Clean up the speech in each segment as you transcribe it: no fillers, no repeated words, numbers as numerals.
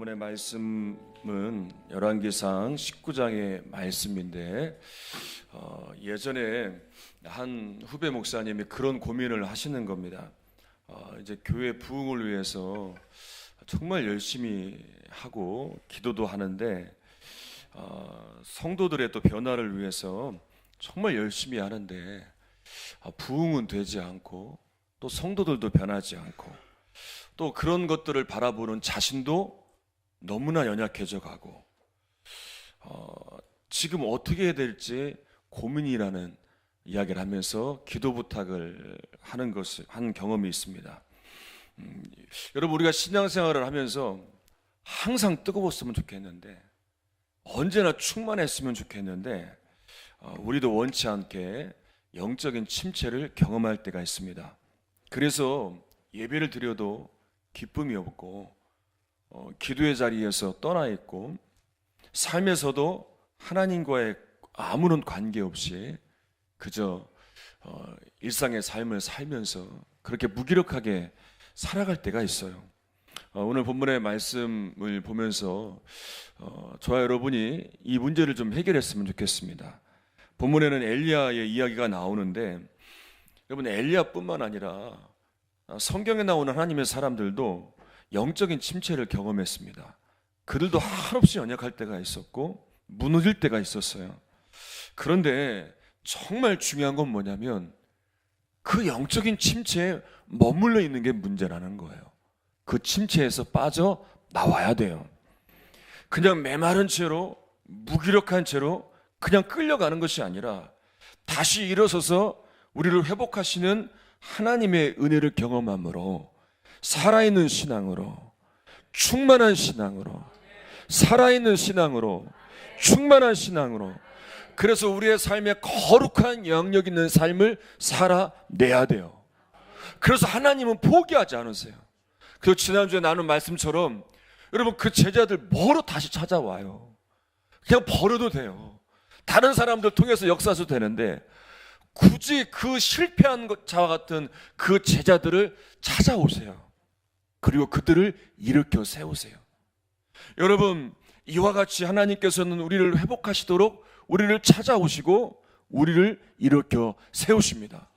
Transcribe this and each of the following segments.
본문의 말씀은 열왕기상 19장의 말씀인데 예전에 한 후배 목사님이 그런 고민을 하시는 겁니다. 이제 교회 부흥을 위해서 정말 열심히 하고 기도도 하는데 성도들의 또 변화를 위해서 정말 열심히 하는데 부흥은 되지 않고 또 성도들도 변하지 않고 또 그런 것들을 바라보는 자신도 너무나 연약해져 가고 지금 어떻게 해야 될지 고민이라는 이야기를 하면서 기도 부탁을 한 경험이 있습니다. 여러분, 우리가 신앙생활을 하면서 항상 뜨거웠으면 좋겠는데, 언제나 충만했으면 좋겠는데, 우리도 원치 않게 영적인 침체를 경험할 때가 있습니다. 그래서 예배를 드려도 기쁨이 없고, 기도의 자리에서 떠나 있고, 삶에서도 하나님과의 아무런 관계없이 그저 일상의 삶을 살면서 그렇게 무기력하게 살아갈 때가 있어요. 오늘 본문의 말씀을 보면서 저와 여러분이 이 문제를 좀 해결했으면 좋겠습니다. 본문에는 엘리야의 이야기가 나오는데, 여러분, 엘리야뿐만 아니라 성경에 나오는 하나님의 사람들도 영적인 침체를 경험했습니다. 그들도 한없이 연약할 때가 있었고 무너질 때가 있었어요. 그런데 정말 중요한 건 뭐냐면 그 영적인 침체에 머물러 있는 게 문제라는 거예요. 그 침체에서 빠져 나와야 돼요. 그냥 메마른 채로, 무기력한 채로 그냥 끌려가는 것이 아니라 다시 일어서서 우리를 회복하시는 하나님의 은혜를 경험함으로, 살아있는 신앙으로, 충만한 신앙으로, 살아있는 신앙으로, 충만한 신앙으로, 그래서 우리의 삶에 거룩한 영역 있는 삶을 살아내야 돼요. 그래서 하나님은 포기하지 않으세요. 그리고 지난주에 나눈 말씀처럼 여러분, 그 제자들 뭐로 다시 찾아와요? 그냥 버려도 돼요. 다른 사람들 통해서 역사도 되는데 굳이 그 실패한 자와 같은 그 제자들을 찾아오세요. 그리고 그들을 일으켜 세우세요. 여러분, 이와 같이 하나님께서는 우리를 회복하시도록 우리를 찾아오시고 우리를 일으켜 세우십니다.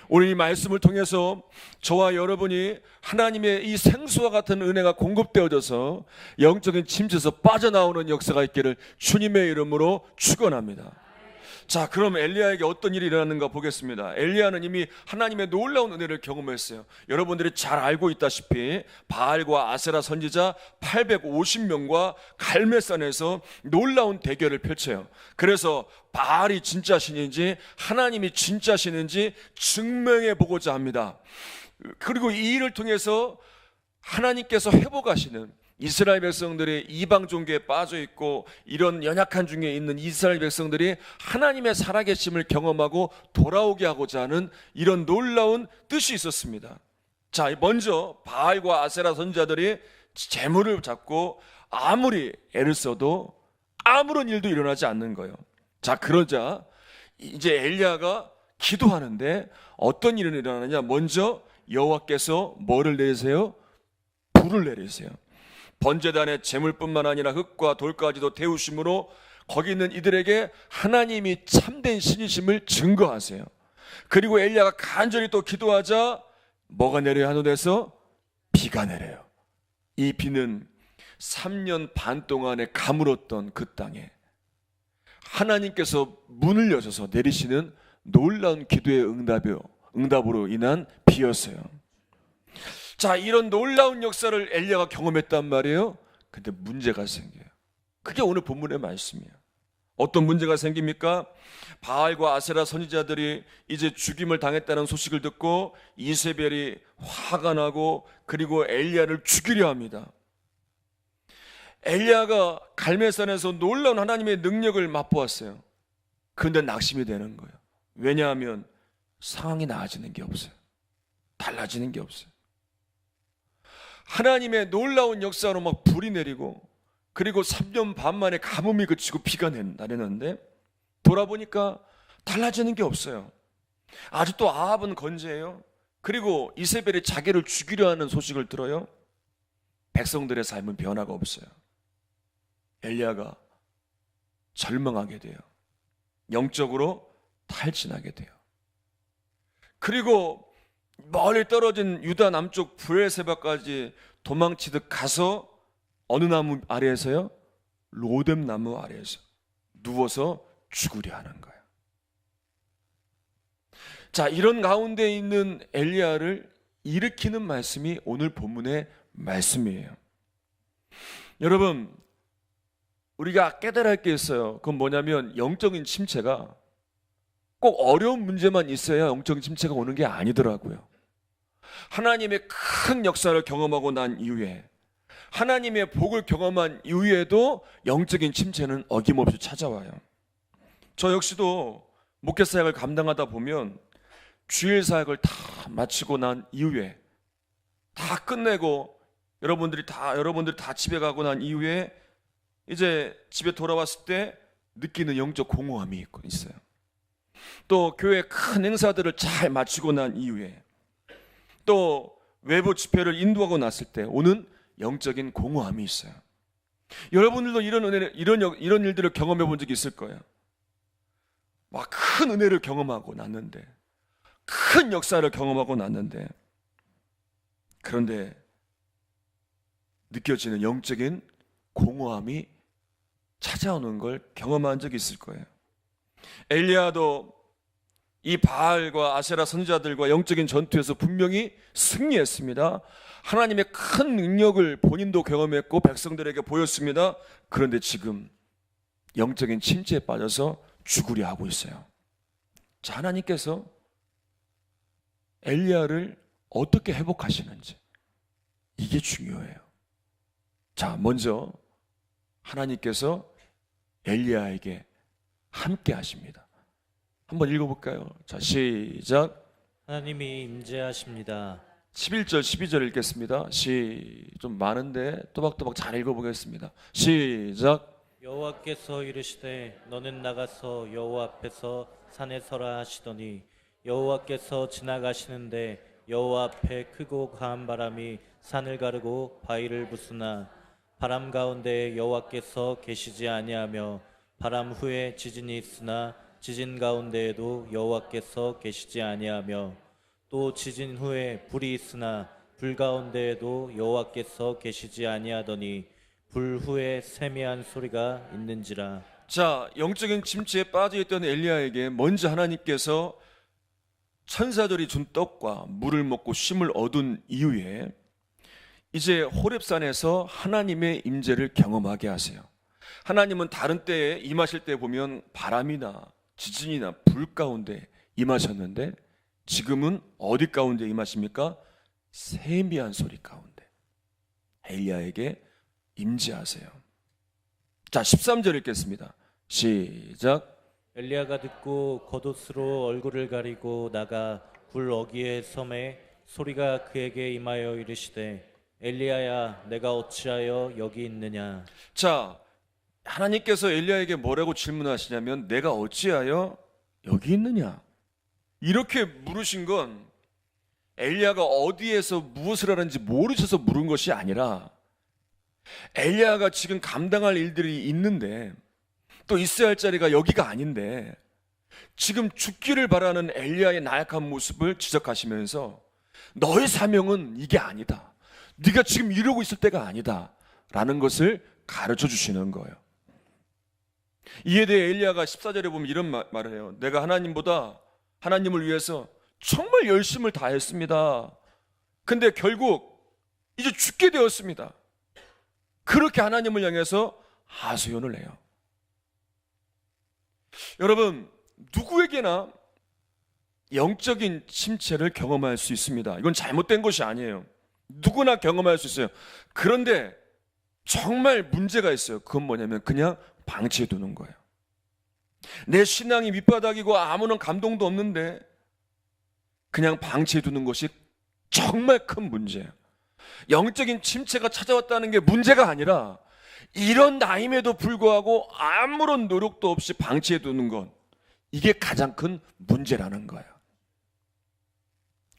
오늘 이 말씀을 통해서 저와 여러분이 하나님의 이 생수와 같은 은혜가 공급되어져서 영적인 침체에서 빠져나오는 역사가 있기를 주님의 이름으로 축원합니다. 자, 그럼 엘리야에게 어떤 일이 일어났는가 보겠습니다. 엘리야는 이미 하나님의 놀라운 은혜를 경험했어요. 여러분들이 잘 알고 있다시피 바알과 아세라 선지자 850명과 갈멜산에서 놀라운 대결을 펼쳐요. 그래서 바알이 진짜 신인지 하나님이 진짜 신인지 증명해 보고자 합니다. 그리고 이 일을 통해서 하나님께서 회복하시는, 이스라엘 백성들이 이방 종교에 빠져 있고 이런 연약한 중에 있는 이스라엘 백성들이 하나님의 살아계심을 경험하고 돌아오게 하고자 하는 이런 놀라운 뜻이 있었습니다. 자, 먼저 바알과 아세라 선지자들이 재물을 잡고 아무리 애를 써도 아무런 일도 일어나지 않는 거예요. 자, 그러자 이제 엘리야가 기도하는데 어떤 일이 일어나느냐? 먼저 여호와께서 뭐를 내리세요? 불을 내리세요. 번제단의 재물뿐만 아니라 흙과 돌까지도 태우심으로 거기 있는 이들에게 하나님이 참된 신이심을 증거하세요. 그리고 엘리야가 간절히 또 기도하자 뭐가 내려요? 하늘에서 비가 내려요. 이 비는 3년 반 동안에 가물었던 그 땅에 하나님께서 문을 여셔서 내리시는 놀라운 기도의 응답으로 인한 비였어요. 자, 이런 놀라운 역사를 엘리야가 경험했단 말이에요. 근데 문제가 생겨요. 그게 오늘 본문의 말씀이에요. 어떤 문제가 생깁니까? 바알과 아세라 선지자들이 이제 죽임을 당했다는 소식을 듣고 이세벨이 화가 나고 그리고 엘리야를 죽이려 합니다. 엘리야가 갈멜산에서 놀라운 하나님의 능력을 맛보았어요. 그런데 낙심이 되는 거예요. 왜냐하면 상황이 나아지는 게 없어요. 달라지는 게 없어요. 하나님의 놀라운 역사로 막 불이 내리고 그리고 3년 반 만에 가뭄이 그치고 비가 내렸는데 돌아보니까 달라지는 게 없어요. 아직도 아합은 건재해요. 그리고 이세벨이 자기를 죽이려 하는 소식을 들어요. 백성들의 삶은 변화가 없어요. 엘리야가 절망하게 돼요. 영적으로 탈진하게 돼요. 그리고 멀리 떨어진 유다 남쪽 브엘세바까지 도망치듯 가서 어느 나무 아래에서요? 로뎀 나무 아래에서 누워서 죽으려 하는 거예요. 자, 이런 가운데 있는 엘리야를 일으키는 말씀이 오늘 본문의 말씀이에요. 여러분, 우리가 깨달아야 할 게 있어요. 그건 뭐냐면 영적인 침체가 꼭 어려운 문제만 있어야 영적인 침체가 오는 게 아니더라고요. 하나님의 큰 역사를 경험하고 난 이후에, 하나님의 복을 경험한 이후에도 영적인 침체는 어김없이 찾아와요. 저 역시도 목회 사역을 감당하다 보면 주일 사역을 다 마치고 난 이후에, 다 끝내고 여러분들이 다 집에 가고 난 이후에 이제 집에 돌아왔을 때 느끼는 영적 공허함이 있어요. 또 교회 큰 행사들을 잘 마치고 난 이후에, 또 외부 집회를 인도하고 났을 때 오는 영적인 공허함이 있어요. 여러분들도 이런 일들을 경험해 본 적이 있을 거예요. 막 큰 은혜를 경험하고 났는데, 큰 역사를 경험하고 났는데, 그런데 느껴지는 영적인 공허함이 찾아오는 걸 경험한 적이 있을 거예요. 엘리야도 이 바알과 아세라 선지자들과 영적인 전투에서 분명히 승리했습니다. 하나님의 큰 능력을 본인도 경험했고 백성들에게 보였습니다. 그런데 지금 영적인 침체에 빠져서 죽으려 하고 있어요. 자, 하나님께서 엘리야를 어떻게 회복하시는지, 이게 중요해요. 자, 먼저 하나님께서 엘리야에게 함께 하십니다. 한번 읽어볼까요? 자, 시작. 하나님이 임재하십니다. 11절 12절 읽겠습니다. 좀 많은데 또박또박 잘 읽어보겠습니다. 시작. 여호와께서 이르시되 너는 나가서 여호와 앞에서 산에 서라 하시더니 여호와께서 지나가시는데 여호와 앞에 크고 강한 바람이 산을 가르고 바위를 부수나 바람 가운데 여호와께서 계시지 아니하며 바람 후에 지진이 있으나 지진 가운데에도 여호와께서 계시지 아니하며 또 지진 후에 불이 있으나 불 가운데에도 여호와께서 계시지 아니하더니 불 후에 세미한 소리가 있는지라. 자, 영적인 침체에 빠져있던 엘리야에게 먼저 하나님께서 천사들이 준 떡과 물을 먹고 쉼을 얻은 이후에 이제 호렙산에서 하나님의 임재를 경험하게 하세요. 하나님은 다른 때에 임하실 때 보면 바람이나 지진이나 불 가운데 임하셨는데 지금은 어디 가운데 임하십니까? 세미한 소리 가운데 엘리야에게 임재하세요. 자, 13절 읽겠습니다. 시작. 엘리야가 듣고 겉옷으로 얼굴을 가리고 나가 굴 어귀의 섬에 소리가 그에게 임하여 이르시되 엘리야야 내가 어찌하여 여기 있느냐. 자, 하나님께서 엘리야에게 뭐라고 질문하시냐면 내가 어찌하여 여기 있느냐, 이렇게 물으신 건 엘리야가 어디에서 무엇을 하는지 모르셔서 물은 것이 아니라 엘리야가 지금 감당할 일들이 있는데 또 있어야 할 자리가 여기가 아닌데 지금 죽기를 바라는 엘리야의 나약한 모습을 지적하시면서 너의 사명은 이게 아니다, 네가 지금 이러고 있을 때가 아니다 라는 것을 가르쳐 주시는 거예요. 이에 대해 엘리야가 14절에 보면 이런 말을 해요. 내가 하나님을 위해서 정말 열심을 다했습니다. 근데 결국 이제 죽게 되었습니다. 그렇게 하나님을 향해서 하소연을 해요. 여러분, 누구에게나 영적인 침체를 경험할 수 있습니다. 이건 잘못된 것이 아니에요. 누구나 경험할 수 있어요. 그런데 정말 문제가 있어요. 그건 뭐냐면 그냥 방치해 두는 거예요. 내 신앙이 밑바닥이고 아무런 감동도 없는데 그냥 방치해 두는 것이 정말 큰 문제예요. 영적인 침체가 찾아왔다는 게 문제가 아니라 이런 나임에도 불구하고 아무런 노력도 없이 방치해 두는 것, 이게 가장 큰 문제라는 거예요.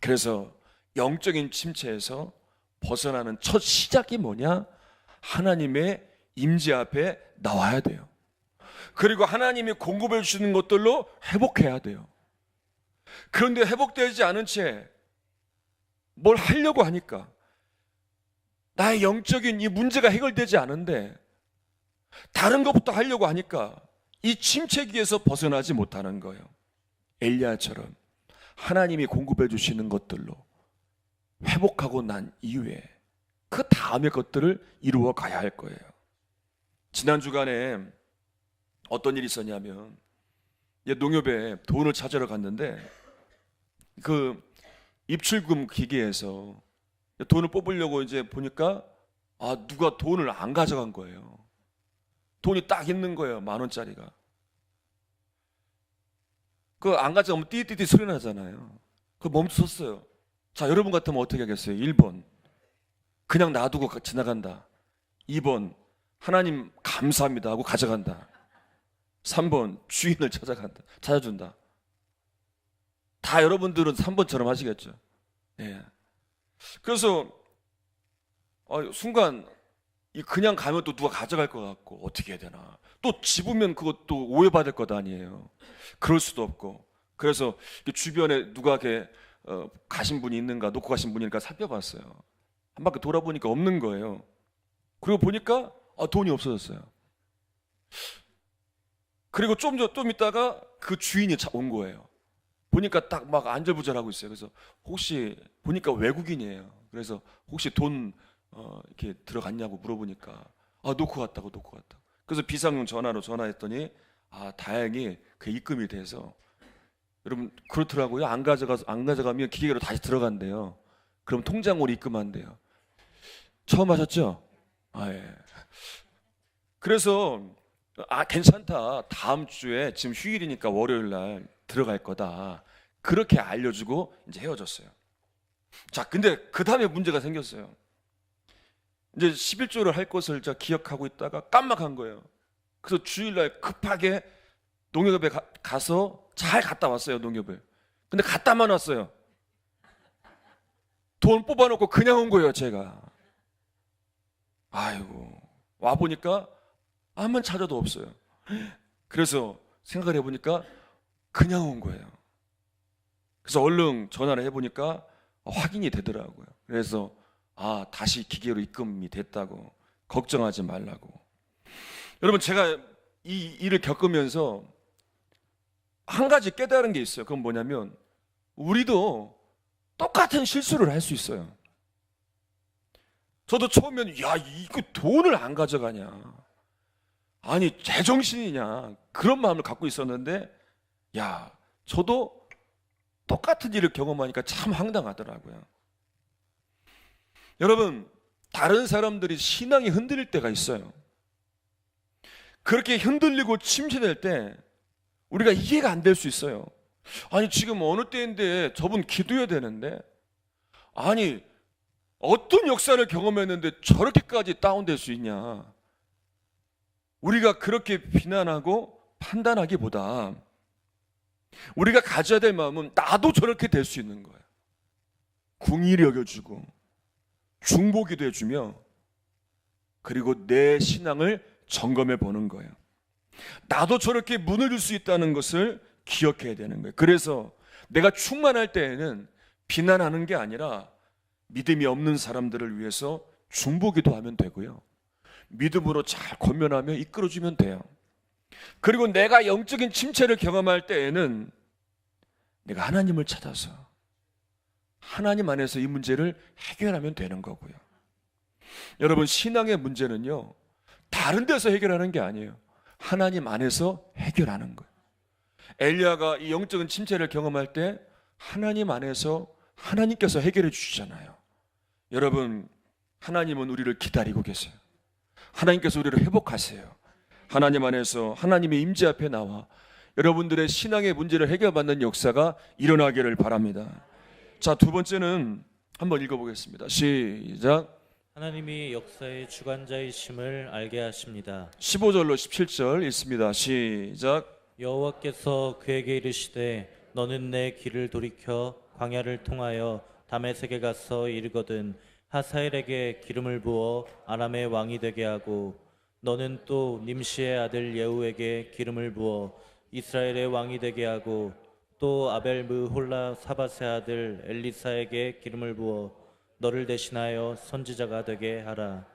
그래서 영적인 침체에서 벗어나는 첫 시작이 뭐냐? 하나님의 임재 앞에 나와야 돼요. 그리고 하나님이 공급해 주시는 것들로 회복해야 돼요. 그런데 회복되지 않은 채 뭘 하려고 하니까 나의 영적인 이 문제가 해결되지 않은데 다른 것부터 하려고 하니까 이 침체기에서 벗어나지 못하는 거예요. 엘리야처럼 하나님이 공급해 주시는 것들로 회복하고 난 이후에 그 다음의 것들을 이루어 가야 할 거예요. 지난 주간에 어떤 일이 있었냐면 농협에 돈을 찾으러 갔는데 그 입출금 기계에서 돈을 뽑으려고 이제 보니까 누가 돈을 안 가져간 거예요. 돈이 딱 있는 거예요. 10,000원짜리가. 그 안 가져가면 띠띠띠 소리 나잖아요. 그 멈췄어요. 자, 여러분 같으면 어떻게 하겠어요? 1번 그냥 놔두고 지나간다. 2번 하나님 감사합니다 하고 가져간다. 3번 주인을 찾아준다. 다 여러분들은 3번처럼 하시겠죠. 예. 그래서 순간 그냥 가면 또 누가 가져갈 것 같고 어떻게 해야 되나. 또 집으면 그것도 오해받을 것 아니에요. 그럴 수도 없고. 그래서 주변에 누가 이렇게 가신 분이 있는가, 놓고 가신 분이 있는가 살펴봤어요. 한 바퀴 돌아보니까 없는 거예요. 그리고 보니까 돈이 없어졌어요. 그리고 좀 있다가 그 주인이 온 거예요. 보니까 딱 막 안절부절하고 있어요. 그래서 혹시 보니까 외국인이에요. 그래서 혹시 돈 이렇게 들어갔냐고 물어보니까 놓고 갔다고. 그래서 비상용 전화로 전화했더니 다행히 그 입금이 돼서 여러분 그렇더라고요. 안 가져가면 기계로 다시 들어간대요. 그럼 통장으로 입금한대요. 처음 하셨죠? 예. 그래서 괜찮다. 다음 주에 지금 휴일이니까 월요일 날 들어갈 거다. 그렇게 알려주고 이제 헤어졌어요. 자, 근데 그 다음에 문제가 생겼어요. 이제 11조를 할 것을 기억하고 있다가 깜빡한 거예요. 그래서 주일날 급하게 농협에 가서 잘 갔다 왔어요. 농협에. 근데 갔다만 왔어요. 돈 뽑아놓고 그냥 온 거예요. 제가. 아이고, 와보니까 아무만 찾아도 없어요. 그래서 생각을 해보니까 그냥 온 거예요. 그래서 얼른 전화를 해보니까 확인이 되더라고요. 그래서 다시 기계로 입금이 됐다고. 걱정하지 말라고. 여러분, 제가 이 일을 겪으면서 한 가지 깨달은 게 있어요. 그건 뭐냐면 우리도 똑같은 실수를 할 수 있어요. 저도 처음에는 이거 돈을 안 가져가냐, 아니 제정신이냐, 그런 마음을 갖고 있었는데 저도 똑같은 일을 경험하니까 참 황당하더라고요. 여러분, 다른 사람들이 신앙이 흔들릴 때가 있어요. 그렇게 흔들리고 침체될 때 우리가 이해가 안 될 수 있어요. 아니 지금 어느 때인데 저분 기도해야 되는데, 아니 어떤 역사를 경험했는데 저렇게까지 다운될 수 있냐. 우리가 그렇게 비난하고 판단하기보다 우리가 가져야 될 마음은 나도 저렇게 될 수 있는 거예요. 궁일이 여겨주고 중보기도 해주며, 그리고 내 신앙을 점검해 보는 거예요. 나도 저렇게 무너질 수 있다는 것을 기억해야 되는 거예요. 그래서 내가 충만할 때에는 비난하는 게 아니라 믿음이 없는 사람들을 위해서 중보기도 하면 되고요, 믿음으로 잘 권면하며 이끌어주면 돼요. 그리고 내가 영적인 침체를 경험할 때에는 내가 하나님을 찾아서 하나님 안에서 이 문제를 해결하면 되는 거고요. 여러분, 신앙의 문제는요, 다른 데서 해결하는 게 아니에요. 하나님 안에서 해결하는 거예요. 엘리야가 이 영적인 침체를 경험할 때 하나님 안에서 하나님께서 해결해 주시잖아요. 여러분, 하나님은 우리를 기다리고 계세요. 하나님께서 우리를 회복하세요. 하나님 안에서 하나님의 임재 앞에 나와 여러분들의 신앙의 문제를 해결받는 역사가 일어나기를 바랍니다. 자, 두 번째는 한번 읽어보겠습니다. 시작. 하나님이 역사의 주관자이심을 알게 하십니다. 15절로 17절 읽습니다. 시작. 여호와께서 그에게 이르시되 너는 내 길을 돌이켜 광야를 통하여 다메섹에 가서 이르거든 하사엘에게 기름을 부어 아람의 왕이 되게 하고 너는 또 님시의 아들 예후에게 기름을 부어 이스라엘의 왕이 되게 하고 또 아벨 무홀라 사밧의 아들 엘리사에게 기름을 부어 너를 대신하여 선지자가 되게 하라.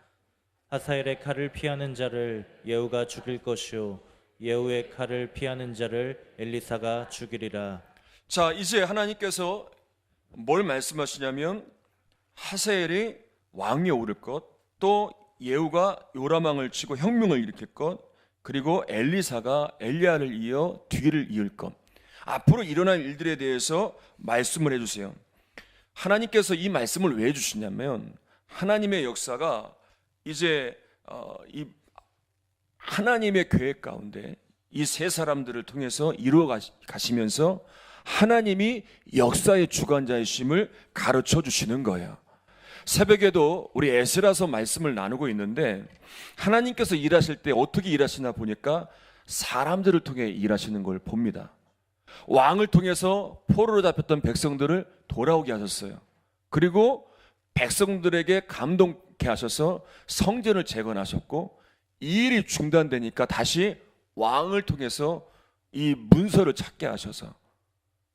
하사엘의 칼을 피하는 자를 예후가 죽일 것이요 예후의 칼을 피하는 자를 엘리사가 죽이리라. 자, 이제 하나님께서 뭘 말씀하시냐면 하사엘이 왕위에 오를 것, 또 예후가 요람왕을 치고 혁명을 일으킬 것, 그리고 엘리사가 엘리야를 이어 뒤를 이을 것, 앞으로 일어날 일들에 대해서 말씀을 해주세요. 하나님께서 이 말씀을 왜 해주시냐면 하나님의 역사가 이제 이 하나님의 계획 가운데 이 세 사람들을 통해서 이루어 가시면서 하나님이 역사의 주관자이심을 가르쳐 주시는 거예요. 새벽에도 우리 에스라서 말씀을 나누고 있는데 하나님께서 일하실 때 어떻게 일하시나 보니까 사람들을 통해 일하시는 걸 봅니다. 왕을 통해서 포로로 잡혔던 백성들을 돌아오게 하셨어요. 그리고 백성들에게 감동케 하셔서 성전을 재건하셨고, 이 일이 중단되니까 다시 왕을 통해서 이 문서를 찾게 하셔서,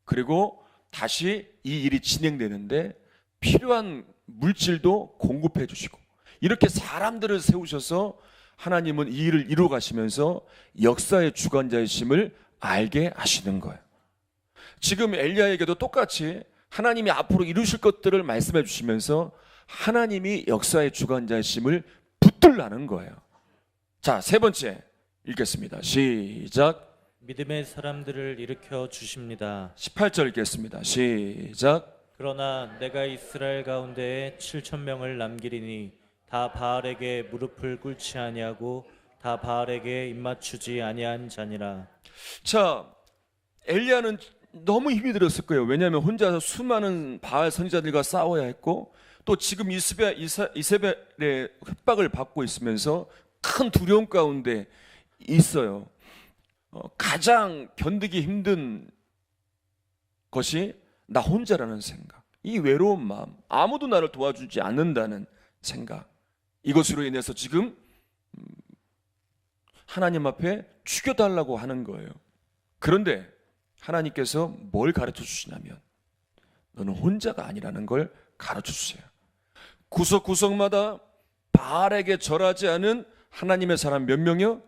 그리고 다시 이 일이 진행되는데 필요한 물질도 공급해 주시고, 이렇게 사람들을 세우셔서 하나님은 이 일을 이루어 가시면서 역사의 주관자이심을 알게 하시는 거예요. 지금 엘리야에게도 똑같이 하나님이 앞으로 이루실 것들을 말씀해 주시면서 하나님이 역사의 주관자이심을 붙들라는 거예요. 자, 세 번째 읽겠습니다. 시작. 믿음의 사람들을 일으켜 주십니다. 18절 읽겠습니다. 시작. 그러나 내가 이스라엘 가운데에 7,000명을 남기리니 다 바알에게 무릎을 꿇지 아니하고 다 바알에게 입맞추지 아니한 자니라. 자, 엘리야는 너무 힘이 들었을 거예요. 왜냐하면 혼자서 수많은 바알 선지자들과 싸워야 했고, 또 지금 이세벨의 협박을 받고 있으면서 큰 두려움 가운데 있어요. 가장 견디기 힘든 것이 나 혼자라는 생각, 이 외로운 마음, 아무도 나를 도와주지 않는다는 생각, 이것으로 인해서 지금 하나님 앞에 죽여달라고 하는 거예요. 그런데 하나님께서 뭘 가르쳐 주시냐면 너는 혼자가 아니라는 걸 가르쳐 주세요. 구석구석마다 바알에게 절하지 않은 하나님의 사람 몇 명이요?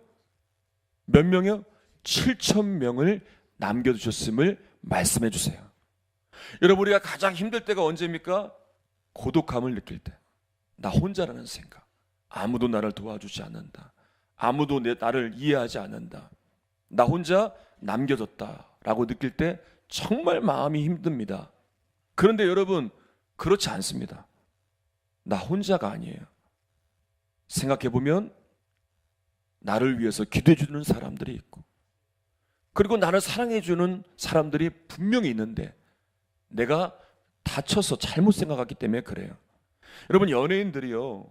몇 명이요? 7,000명을 남겨두셨음을 말씀해 주세요. 여러분, 우리가 가장 힘들 때가 언제입니까? 고독함을 느낄 때, 나 혼자라는 생각, 아무도 나를 도와주지 않는다, 아무도 나를 이해하지 않는다, 나 혼자 남겨졌다라고 느낄 때 정말 마음이 힘듭니다. 그런데 여러분, 그렇지 않습니다. 나 혼자가 아니에요. 생각해보면 나를 위해서 기도해주는 사람들이 있고, 그리고 나를 사랑해주는 사람들이 분명히 있는데 내가 다쳐서 잘못 생각하기 때문에 그래요. 여러분, 연예인들이요,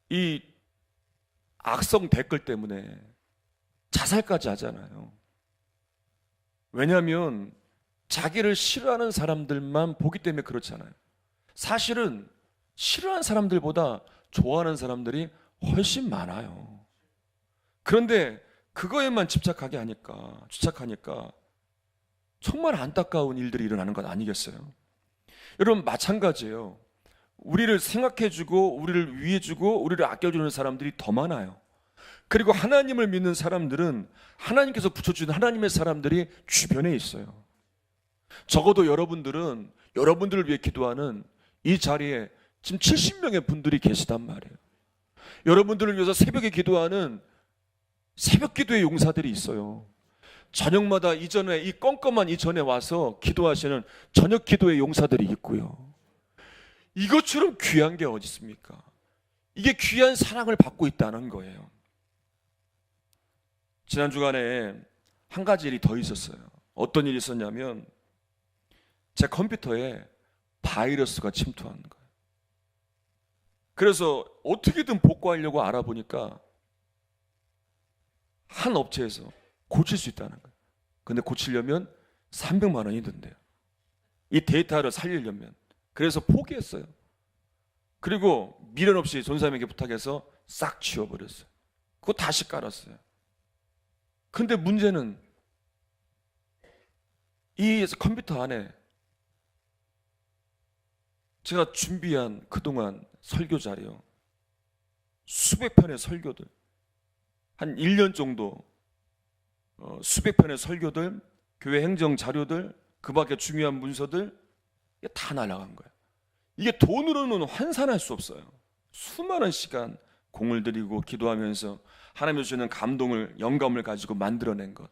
이 악성 댓글 때문에 자살까지 하잖아요. 왜냐하면 자기를 싫어하는 사람들만 보기 때문에 그렇잖아요. 사실은 싫어하는 사람들보다 좋아하는 사람들이 훨씬 많아요. 그런데 그거에만 집착하니까 정말 안타까운 일들이 일어나는 것 아니겠어요? 여러분, 마찬가지예요. 우리를 생각해주고 우리를 위해주고 우리를 아껴주는 사람들이 더 많아요. 그리고 하나님을 믿는 사람들은 하나님께서 붙여주는 하나님의 사람들이 주변에 있어요. 적어도 여러분들은 여러분들을 위해 기도하는 이 자리에 지금 70명의 분들이 계시단 말이에요. 여러분들을 위해서 새벽에 기도하는 새벽 기도의 용사들이 있어요. 저녁마다 이전에 이 껌껌한 이전에 와서 기도하시는 저녁 기도의 용사들이 있고요. 이것처럼 귀한 게 어디 있습니까? 이게 귀한 사랑을 받고 있다는 거예요. 지난 주간에 한 가지 일이 더 있었어요. 어떤 일이 있었냐면 제 컴퓨터에 바이러스가 침투하는 거예요. 그래서 어떻게든 복구하려고 알아보니까 한 업체에서 고칠 수 있다는 거예요. 근데 고치려면 300만 원이 든대요. 이 데이터를 살리려면. 그래서 포기했어요. 그리고 미련 없이 전사님에게 부탁해서 싹 치워버렸어요. 그거 다시 깔았어요. 근데 문제는 이 컴퓨터 안에 제가 준비한 그동안 설교 자료, 수백 편의 설교들, 한 1년 정도 수백 편의 설교들, 교회 행정 자료들, 그 밖에 중요한 문서들, 이게 다 날아간 거예요. 이게 돈으로는 환산할 수 없어요. 수많은 시간 공을 들이고 기도하면서 하나님이 주시는 감동을, 영감을 가지고 만들어낸 것,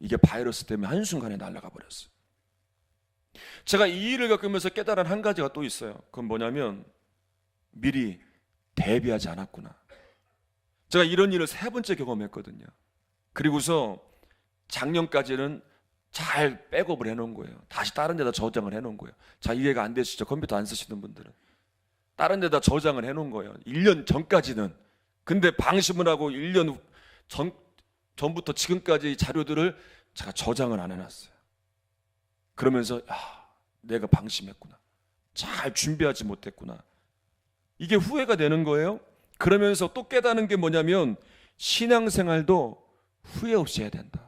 이게 바이러스 때문에 한순간에 날아가 버렸어요. 제가 이 일을 겪으면서 깨달은 한 가지가 또 있어요. 그건 뭐냐면 미리 대비하지 않았구나. 제가 이런 일을 3번째 경험했거든요. 그리고서 작년까지는 잘 백업을 해놓은 거예요. 다시 다른 데다 저장을 해놓은 거예요. 자, 이해가 안 되시죠? 컴퓨터 안 쓰시는 분들은. 다른 데다 저장을 해놓은 거예요. 1년 전까지는. 근데 방심을 하고 1년 전부터 지금까지 자료들을 제가 저장을 안 해놨어요. 그러면서 내가 방심했구나. 잘 준비하지 못했구나. 이게 후회가 되는 거예요. 그러면서 또 깨닫는 게 뭐냐면 신앙생활도 후회 없이 해야 된다.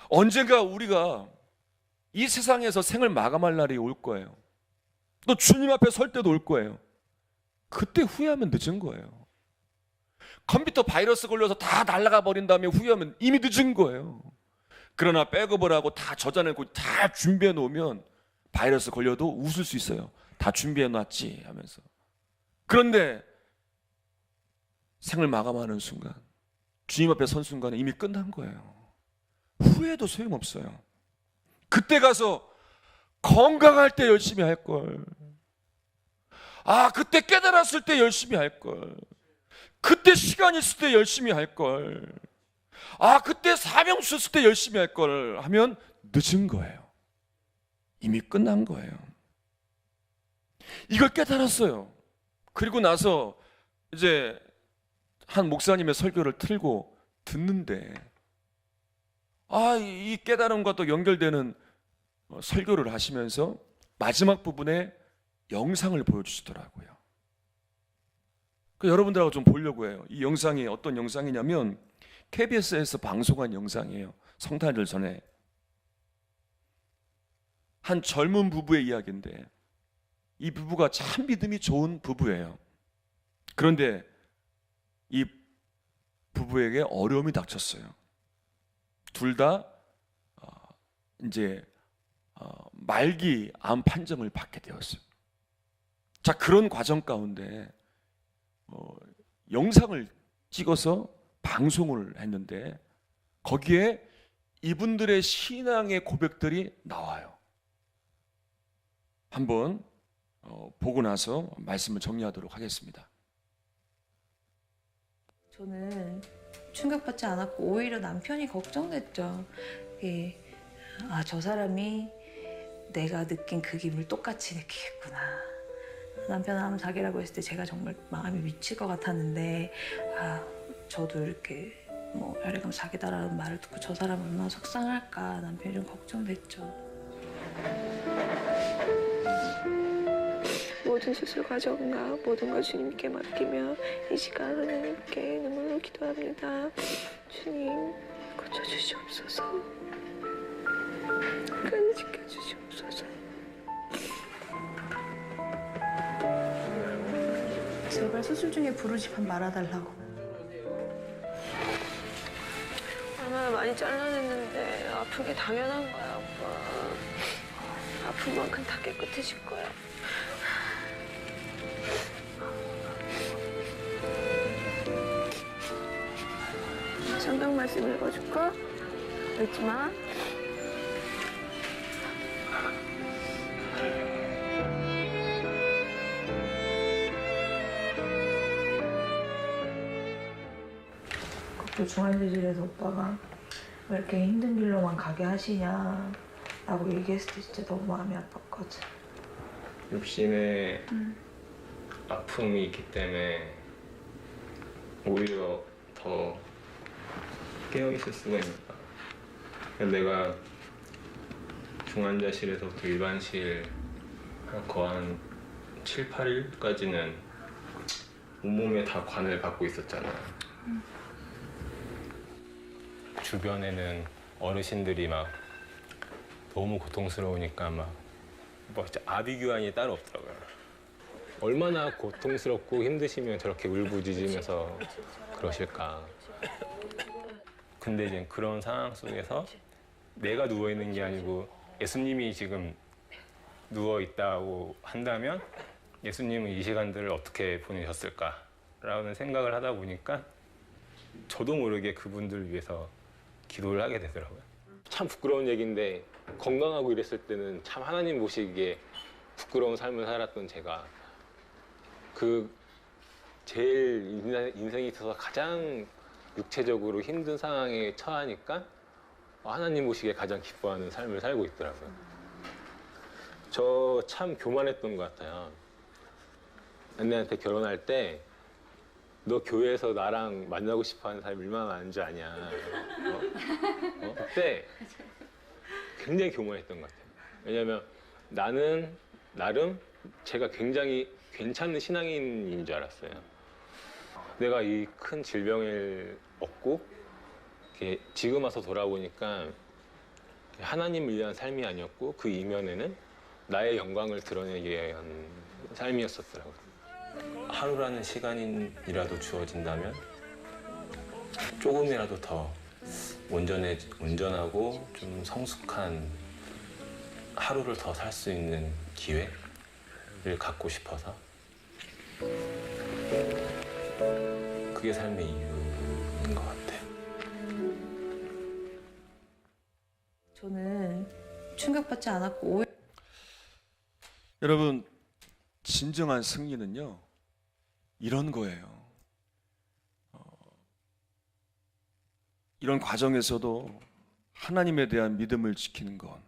언젠가 우리가 이 세상에서 생을 마감할 날이 올 거예요. 또 주님 앞에 설 때도 올 거예요. 그때 후회하면 늦은 거예요. 컴퓨터 바이러스 걸려서 다 날아가 버린 다음에 후회하면 이미 늦은 거예요. 그러나 백업을 하고 다 저장해놓고 다 준비해 놓으면 바이러스 걸려도 웃을 수 있어요. 다 준비해 놨지 하면서. 그런데 생을 마감하는 순간, 주님 앞에 선 순간에 이미 끝난 거예요. 후회도 소용없어요. 그때 가서 건강할 때 열심히 할 걸. 그때 깨달았을 때 열심히 할 걸. 그때 시간 있을 때 열심히 할 걸. 그때 사명 있을 때 열심히 할 걸 하면 늦은 거예요. 이미 끝난 거예요. 이걸 깨달았어요. 그리고 나서 이제 한 목사님의 설교를 틀고 듣는데 이 깨달음과 또 연결되는 설교를 하시면서 마지막 부분에 영상을 보여주시더라고요. 여러분들하고 좀 보려고 해요. 이 영상이 어떤 영상이냐면 KBS에서 방송한 영상이에요. 성탄절 전에 한 젊은 부부의 이야기인데 이 부부가 참 믿음이 좋은 부부예요. 그런데 이 부부에게 어려움이 닥쳤어요. 둘 다 이제 말기 암 판정을 받게 되었어요. 자, 그런 과정 가운데 영상을 찍어서 방송을 했는데 거기에 이분들의 신앙의 고백들이 나와요. 한번 보고 나서 말씀을 정리하도록 하겠습니다. 저는 충격받지 않았고 오히려 남편이 걱정됐죠. 저 사람이 내가 느낀 그 기분을 똑같이 느끼겠구나. 남편은 한번 자기라고 했을 때 제가 정말 마음이 미칠 것 같았는데 저도 이렇게 혈액암 자기다라는 말을 듣고 저 사람 얼마나 속상할까 남편이 좀 걱정됐죠. 모든 수술 과정과 모든 걸 주님께 맡기며 이 시간 하나님께 눈물로 기도합니다. 주님 고쳐주시옵소서. 끝까지 지켜주시옵소서. 제발 수술 중에 부르지만 말아달라고. 얼마나 많이 잘라냈는데 아픈 게 당연한 거야, 아빠. 아픈 만큼 다 깨끗해질 거야. 성경 말씀 읽어줄까? 읽지 마. 그 중환자실에서 오빠가 왜 이렇게 힘든 길로만 가게 하시냐 라고 얘기했을 때 진짜 너무 마음이 아팠거든. 육신에 아픔이 있기 때문에 오히려 더 깨어있을 수가 있다. 내가 중환자실에서부터 일반실 거의 한 7, 8일까지는 온몸에 다 관을 갖고 있었잖아. 주변에는 어르신들이 막 너무 고통스러우니까 뭐 진짜 아비규환이 따로 없더라고요. 얼마나 고통스럽고 힘드시면 저렇게 울부짖으면서 그러실까. 근데 이제 그런 상황 속에서 내가 누워 있는 게 아니고 예수님이 지금 누워 있다고 한다면 예수님은 이 시간들을 어떻게 보내셨을까라는 생각을 하다 보니까 저도 모르게 그분들 위해서 기도를 하게 되더라고요. 참 부끄러운 얘기인데 건강하고 이랬을 때는 참 하나님 보시기에 부끄러운 삶을 살았던 제가 그 제일 인생에 있어서 가장 육체적으로 힘든 상황에 처하니까 하나님 보시기에 가장 기뻐하는 삶을 살고 있더라고요. 저 참 교만했던 것 같아요. 언니한테 결혼할 때 너 교회에서 나랑 만나고 싶어하는 사람이 얼마나 많은 줄 아냐. 그때 굉장히 교만했던 것 같아요. 왜냐하면 나는 나름 제가 굉장히 괜찮은 신앙인인 줄 알았어요. 내가 이 큰 질병을 얻고 이렇게 지금 와서 돌아보니까 하나님을 위한 삶이 아니었고 그 이면에는 나의 영광을 드러내기 위한 삶이었었더라고요. 하루라는 시간이라도 주어진다면 조금이라도 더 온전하고 좀 성숙한 하루를 더 살 수 있는 기회를 갖고 싶어서 그게 삶의 이유인 것 같아요. 저는 충격받지 않았고 오히려 여러분, 진정한 승리는요, 이런 거예요. 이런 과정에서도 하나님에 대한 믿음을 지키는 것.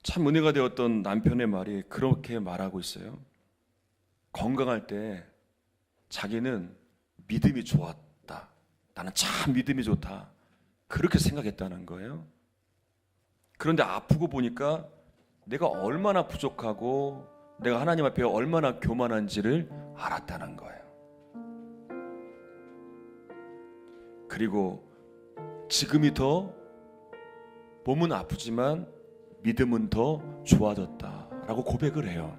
참 은혜가 되었던 남편의 말이 그렇게 말하고 있어요. 건강할 때 자기는 믿음이 좋았다. 나는 참 믿음이 좋다. 그렇게 생각했다는 거예요. 그런데 아프고 보니까 내가 얼마나 부족하고 내가 하나님 앞에 얼마나 교만한지를 알았다는 거예요. 그리고 지금이 더 몸은 아프지만 믿음은 더 좋아졌다라고 고백을 해요.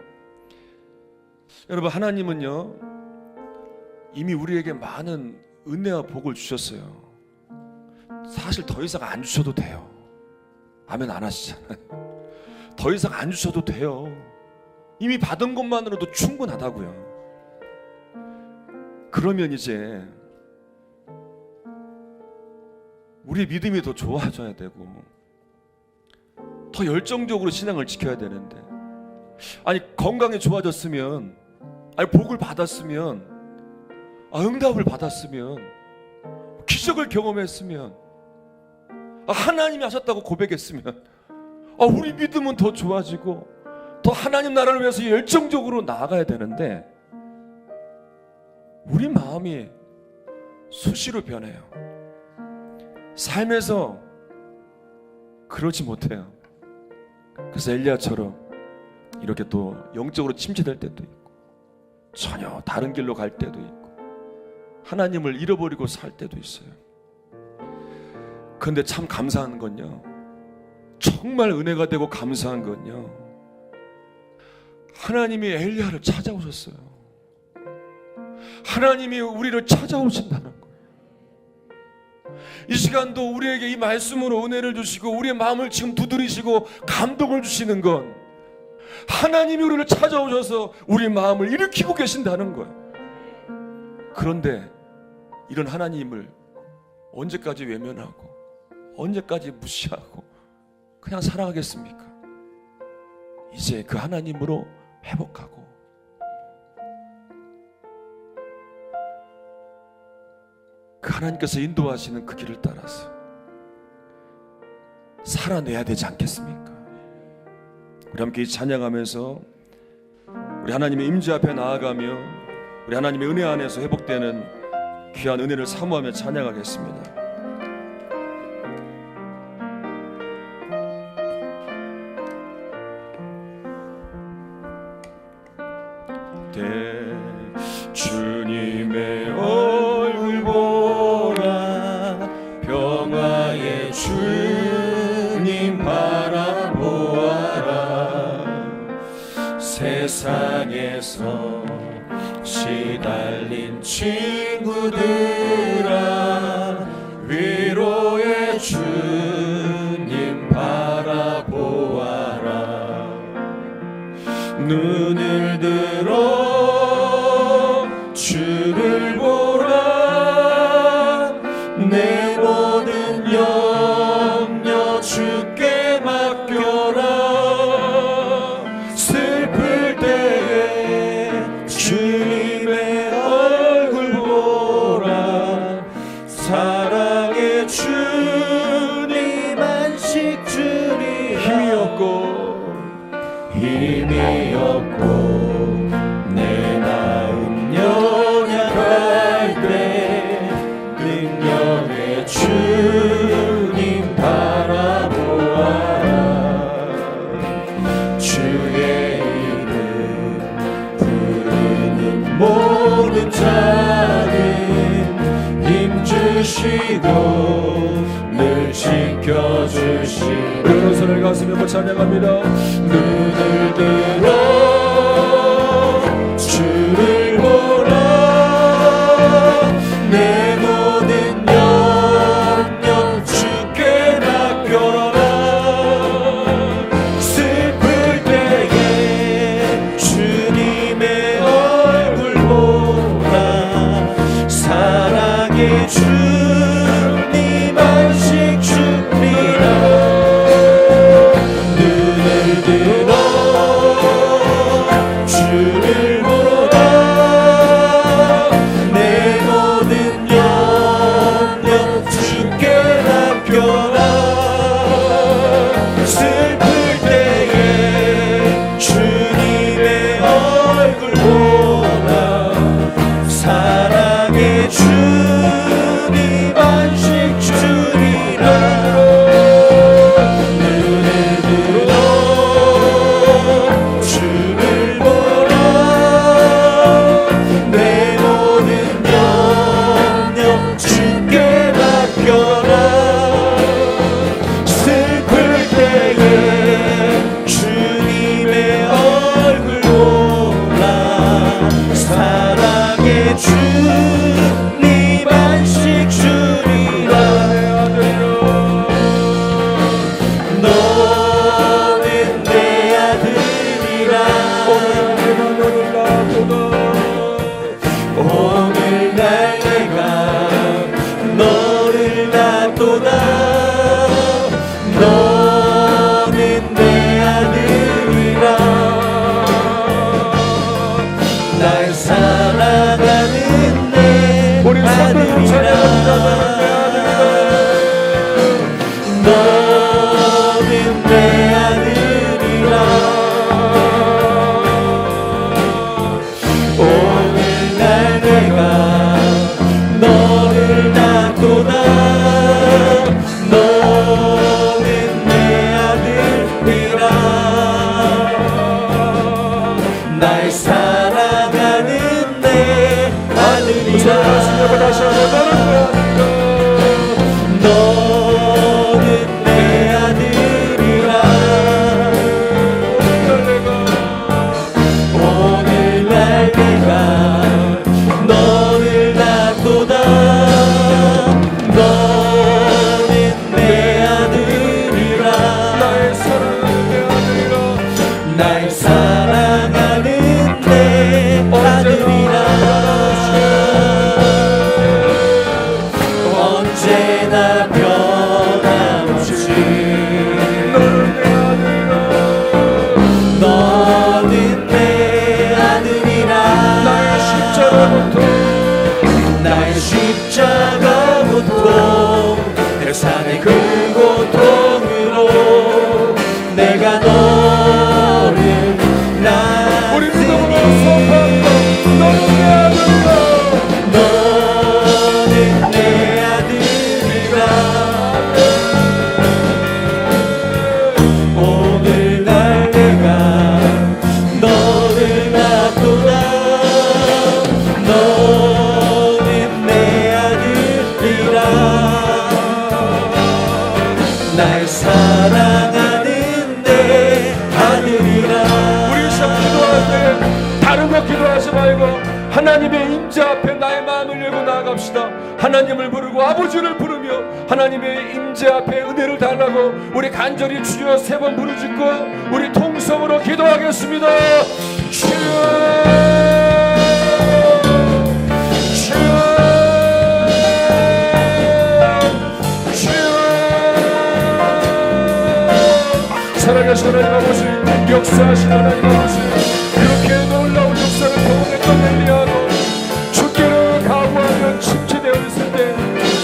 여러분, 하나님은요 이미 우리에게 많은 은혜와 복을 주셨어요. 사실 더 이상 안 주셔도 돼요. 아멘 안 하시잖아요. 더 이상 안 주셔도 돼요. 이미 받은 것만으로도 충분하다고요. 그러면 이제 우리의 믿음이 더 좋아져야 되고 더 열정적으로 신앙을 지켜야 되는데, 아니 건강이 좋아졌으면, 아니 복을 받았으면, 응답을 받았으면, 기적을 경험했으면, 하나님이 하셨다고 고백했으면 우리 믿음은 더 좋아지고 더 하나님 나라를 위해서 열정적으로 나아가야 되는데 우리 마음이 수시로 변해요. 삶에서 그러지 못해요. 그래서 엘리야처럼 이렇게 또 영적으로 침체될 때도 있고 전혀 다른 길로 갈 때도 있고 하나님을 잃어버리고 살 때도 있어요. 그런데 참 감사한 건요, 정말 은혜가 되고 감사한 건요, 하나님이 엘리야를 찾아오셨어요. 하나님이 우리를 찾아오신다는 거예요. 이 시간도 우리에게 이 말씀으로 은혜를 주시고 우리의 마음을 지금 두드리시고 감동을 주시는 건 하나님이 우리를 찾아오셔서 우리 마음을 일으키고 계신다는 거예요. 그런데 이런 하나님을 언제까지 외면하고 언제까지 무시하고 그냥 살아가겠습니까? 이제 그 하나님으로 회복하고 그 하나님께서 인도하시는 그 길을 따라서 살아내야 되지 않겠습니까? 우리 함께 찬양하면서 우리 하나님의 임재 앞에 나아가며 우리 하나님의 은혜 안에서 회복되는 귀한 은혜를 사모하며 찬양하겠습니다. 주님의 얼굴 보라 평화의 주님 바라보아라 세상에서 시달린 친구들아 위로의 주님 바라보아라 눈을 들어 주를 보라 내 모든 염려 주께 맡겨라 슬플 때에 주님의 얼굴 보라 사랑의 주님 안식 주리라 힘이 없고 내 마음 연약할 때 능력의 주님 바라보아라 주의 이름 부르는 모든 자는 힘주시고 늘 지켜주시고 그런 손을 가슴에 한번 찬양합니다 눈을 들어 주를 보라 내 모든 염려 주께 맡겨라 슬플 때에 주님의 얼굴 보라 사랑의 주님 안식 주리라 눈을 들어 주를 보라 내 모든 염려 주께 맡겨라 슬플 때에 주님의 얼굴 보라 사랑의 주님 안식 주리라 눈을 들어 주를 보라 내 모든 염려 주께 맡겨라 슬플 때에 주님의 얼굴 보라 사랑의 주님 안식 주리라 너는 내 아들이라 오늘날 내가 너를 낳도다 너는 내 아들이라 날 사랑하는 내 아들이라 너는 내 아들이라 오늘날 내가 너를 낳도다 너는 내 아들이라 날 사랑하는 내 아들이라 너는 내 아들이라 오늘날 내가 너를 낳도다 너는 내 아들이라 날 사랑하는 내 아들이라 언제나 변함없이 너는 내 아들이라 나의 십자가 고통 해산의 그 고통으로 내가 너를 낳았으니 너는 내 아들이라 오늘날 내가 너를 낳도다 기도하지 말고 하나님의 임재 앞에 나의 마음을 열고 나아갑시다. 하나님을 부르고 아버지를 부르며 하나님의 임재 앞에 은혜를 달라고 우리 간절히 주여 3번 부르짖고 우리 통성으로 기도하겠습니다. 주여 살아계신 하나님 아버지, 역사하신 하나님 아버지, 이렇게 놀라운 역사를 경험했던 엘리야도 죽기를 각오하며 침체되어 있을 때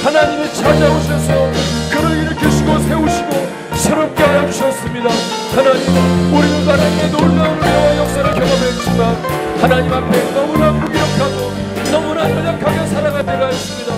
하나님이 찾아오셔서 그를 일으키시고 세우시고 새롭게 하여 주셨습니다. 하나님, 우리는 하나님의 놀라운 은혜와 역사를 경험했지만 하나님 앞에 너무나 무기력하고 너무나 연약하게 살아갈 때가 있습니다.